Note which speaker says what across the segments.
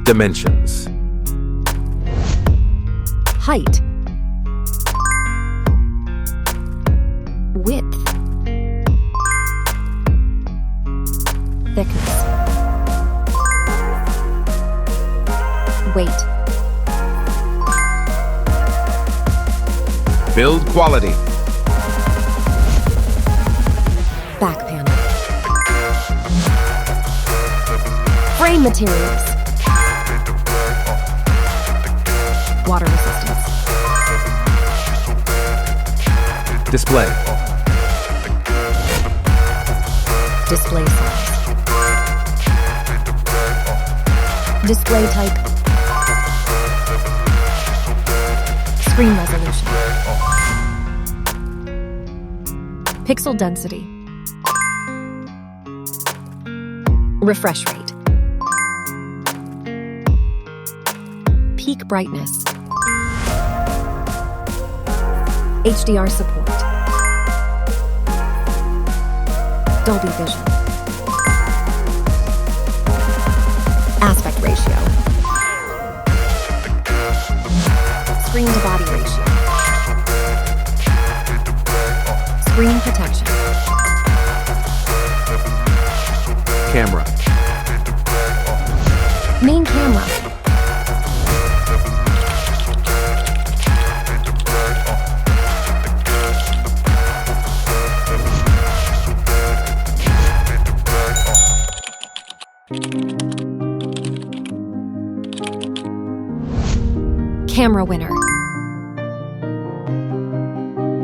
Speaker 1: Dimensions.
Speaker 2: Height. Width. Thickness. Weight.
Speaker 1: Build quality.
Speaker 2: Back panel. Frame materials. Water resistance.
Speaker 1: Display.
Speaker 2: Display size. Display type. Screen resolution. Pixel density. Refresh rate. Peak brightness. HDR support. Dolby Vision. Aspect ratio. Screen to body ratio. Screen protection.
Speaker 1: Camera.
Speaker 2: Main camera. Camera winner.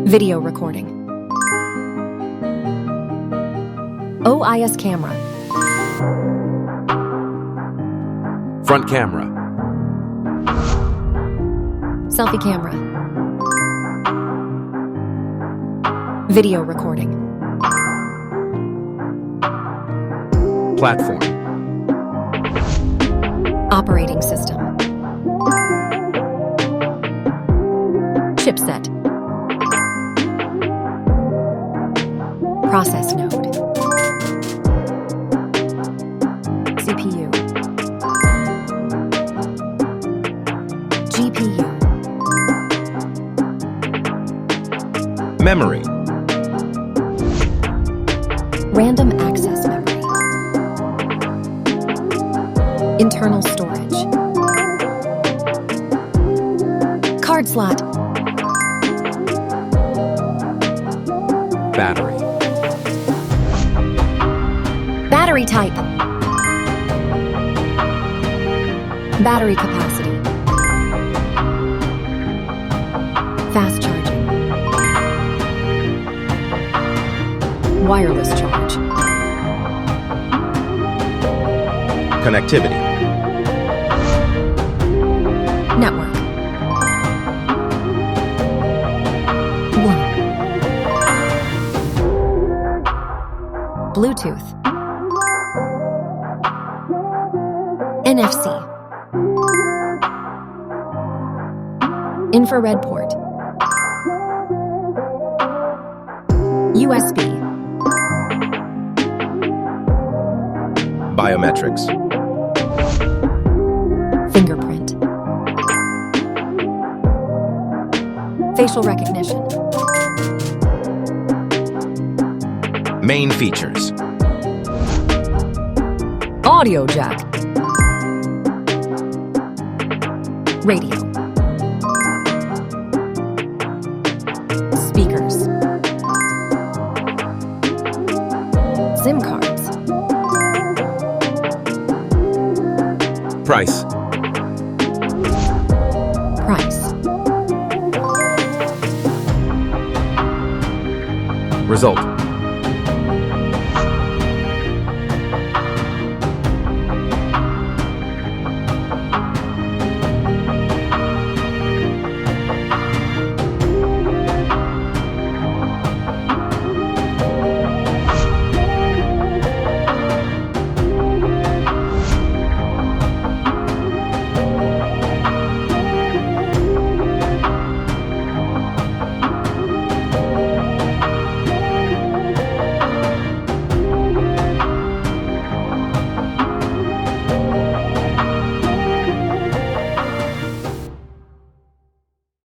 Speaker 2: Video recording. OIS camera.
Speaker 1: Front camera.
Speaker 2: Selfie camera. Video recording.
Speaker 1: Platform.
Speaker 2: Operating system. Chipset. Process node. CPU. GPU.
Speaker 1: Memory.
Speaker 2: Random access memory. Internal storage. Card slot.
Speaker 1: Battery.
Speaker 2: Battery type. Battery capacity. Fast charging. Wireless charge.
Speaker 1: Connectivity.
Speaker 2: Network. 1. Bluetooth. NFC. Infrared port. USB.
Speaker 1: Biometrics.
Speaker 2: Fingerprint. Facial recognition.
Speaker 1: Main features.
Speaker 2: Audio jack. Radio. Speakers. SIM cards.
Speaker 1: Price.
Speaker 2: Price.
Speaker 1: Result.